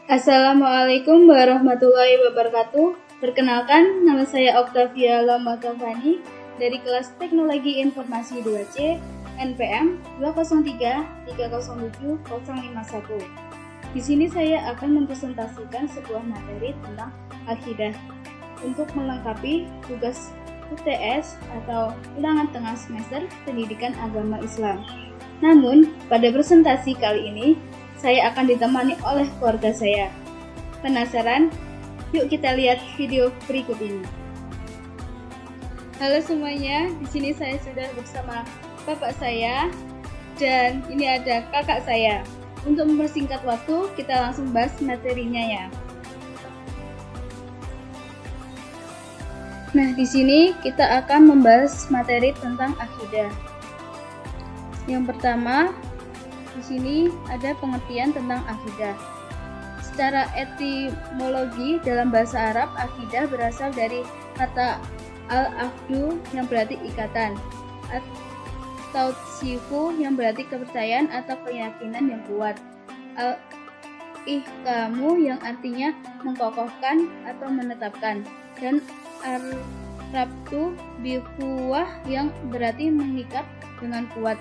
Assalamualaikum warahmatullahi wabarakatuh. Perkenalkan, nama saya Octavia Lamakavani dari kelas Teknologi Informasi 2C NPM 203307051. Di sini saya akan mempresentasikan sebuah materi tentang akidah untuk melengkapi tugas UTS atau ulangan tengah semester Pendidikan Agama Islam. Namun, pada presentasi kali ini saya akan ditemani oleh keluarga saya. Penasaran? Yuk kita lihat video berikut ini. Halo semuanya, di sini saya sudah bersama bapak saya dan ini ada kakak saya. Untuk mempersingkat waktu, kita langsung bahas materinya ya. Nah, di sini kita akan membahas materi tentang akidah. Yang pertama, di sini ada pengertian tentang akidah. Secara etimologi dalam bahasa Arab, akidah berasal dari kata al-aqdu yang berarti ikatan, atau sifu yang berarti kepercayaan atau keyakinan yang kuat, al-ihkamu yang artinya mengkokohkan atau menetapkan, dan ar-rabtu biquwwah yang berarti mengikat dengan kuat.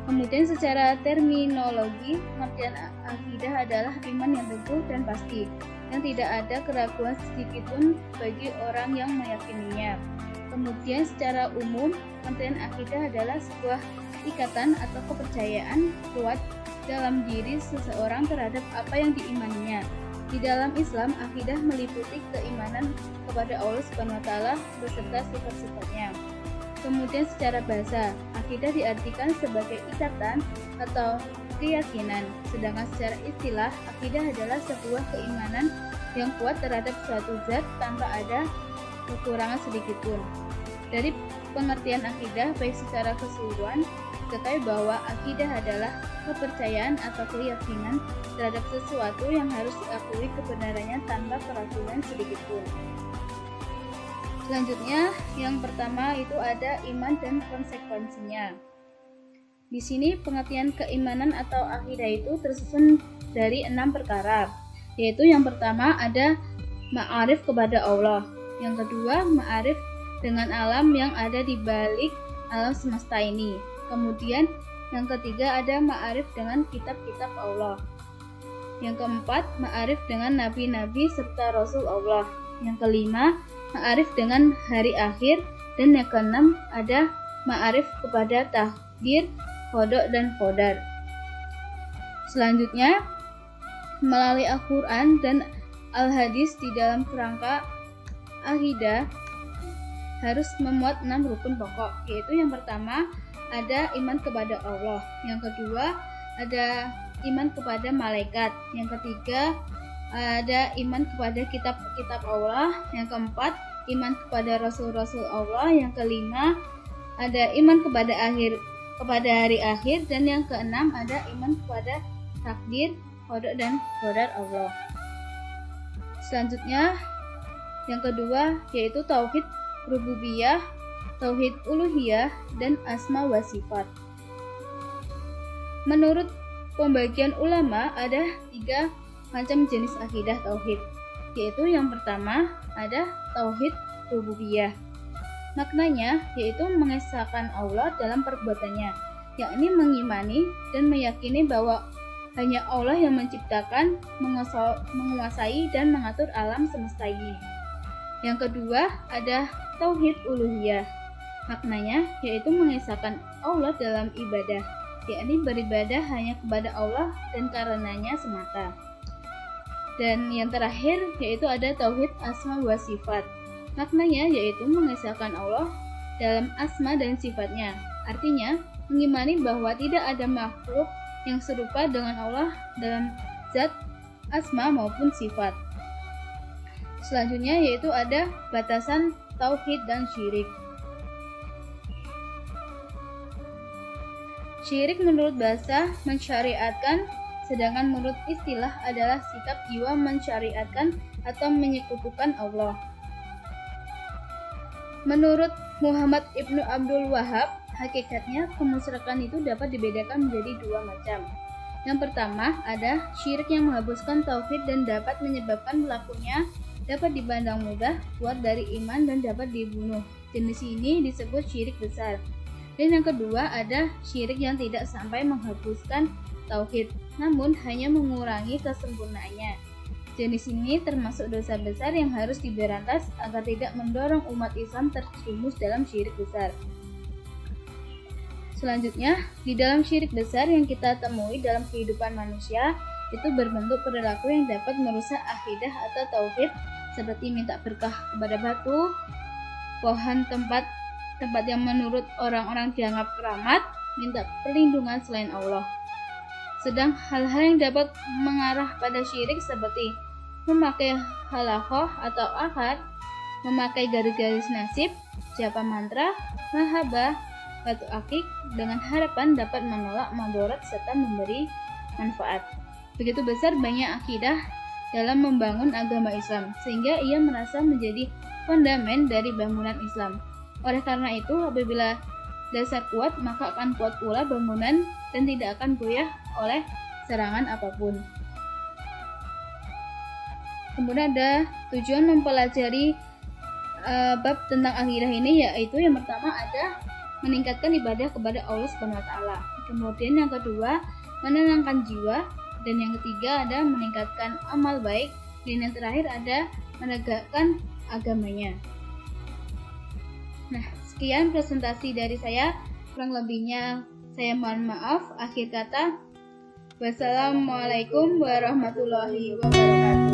Kemudian secara terminologi, pengertian akidah adalah iman yang teguh dan pasti, yang tidak ada keraguan sedikitpun bagi orang yang meyakininya. Kemudian secara umum, pengertian akidah adalah sebuah ikatan atau kepercayaan kuat dalam diri seseorang terhadap apa yang diimaninya. Di dalam Islam, akidah meliputi keimanan kepada Allah SWT beserta sifat-sifatnya. Kemudian secara bahasa, akidah diartikan sebagai ikatan atau keyakinan, sedangkan secara istilah, akidah adalah sebuah keimanan yang kuat terhadap suatu zat tanpa ada kekurangan sedikitpun. Dari pengertian akidah, baik secara keseluruhan, diketahui bahwa akidah adalah kepercayaan atau keyakinan terhadap sesuatu yang harus diakui kebenarannya tanpa keraguan sedikitpun. Selanjutnya, yang pertama itu ada iman dan konsekuensinya. Di sini pengertian keimanan atau akidah itu tersusun dari 6 perkara, yaitu yang pertama ada ma'arif kepada Allah, yang kedua ma'arif dengan alam yang ada di balik alam semesta ini, kemudian yang ketiga ada ma'arif dengan kitab-kitab Allah, yang keempat ma'arif dengan nabi-nabi serta rasul Allah, yang kelima ma'arif dengan hari akhir, dan yang keenam ada ma'arif kepada takdir, qada dan qadar. Selanjutnya, melalui Al-Quran dan Al-Hadis di dalam kerangka akidah harus memuat 6 rukun pokok, yaitu yang pertama ada iman kepada Allah, yang kedua ada iman kepada malaikat, yang ketiga ada iman kepada kitab-kitab Allah, yang keempat iman kepada rasul-rasul Allah, yang kelima ada iman kepada hari akhir, dan yang keenam ada iman kepada takdir, qada dan qadar Allah. Selanjutnya yang kedua yaitu tauhid rububiyah, tauhid uluhiyah, dan asma wa sifat. Menurut pembagian ulama ada 3 macam jenis akidah tauhid, yaitu yang pertama ada tauhid rububiyah. Maknanya yaitu mengesahkan Allah dalam perbuatannya, yakni mengimani dan meyakini bahwa hanya Allah yang menciptakan, menguasai dan mengatur alam semesta ini. Yang kedua ada tauhid uluhiyah. Maknanya yaitu mengesahkan Allah dalam ibadah, yakni beribadah hanya kepada Allah dan karenanya semata. Dan yang terakhir yaitu ada tauhid asma wa sifat. Maknanya yaitu mengesahkan Allah dalam asma dan sifatnya. Artinya mengimani bahwa tidak ada makhluk yang serupa dengan Allah dalam zat, asma maupun sifat. Selanjutnya yaitu ada batasan tauhid dan syirik. Syirik menurut bahasa mensyariatkan, sedangkan menurut istilah adalah sikap jiwa mensyariatkan atau menyekutukan Allah. Menurut Muhammad Ibnu Abdul Wahhab, hakikatnya kemusyrikan itu dapat dibedakan menjadi 2 macam, Yang pertama ada syirik yang menghapuskan tauhid dan dapat menyebabkan pelakunya dapat dipandang mudah, keluar dari iman dan dapat dibunuh. Jenis ini disebut syirik besar. Dan yang kedua ada syirik yang tidak sampai menghapuskan tauhid, namun hanya mengurangi kesempurnaannya. Jenis ini termasuk dosa besar yang harus diberantas agar tidak mendorong umat Islam terjerumus dalam syirik besar. Selanjutnya, di dalam syirik besar yang kita temui dalam kehidupan manusia, itu berbentuk perilaku yang dapat merusak akidah atau tauhid, seperti minta berkah kepada batu, pohon, tempat yang menurut orang-orang dianggap keramat, minta perlindungan selain Allah. Sedang hal-hal yang dapat mengarah pada syirik seperti memakai halakoh atau akad, memakai garis-garis nasib, japa mantra, mahabah, batu akik dengan harapan dapat menolak madharat serta memberi manfaat. Begitu besar banyak akidah dalam membangun agama Islam, sehingga ia merasa menjadi fondamen dari bangunan Islam. Oleh karena itu, apabila dasar kuat, maka akan kuat pula bangunan dan tidak akan goyah oleh serangan apapun. Kemudian ada tujuan mempelajari bab tentang akidah ini, yaitu yang pertama ada meningkatkan ibadah kepada Allah Subhanahu wa taala. Kemudian yang kedua, menenangkan jiwa, dan yang ketiga ada meningkatkan amal baik, dan yang terakhir ada menegakkan agamanya. Nah, sekian presentasi dari saya. Kurang lebihnya saya mohon maaf. Akhir kata, wassalamualaikum warahmatullahi wabarakatuh.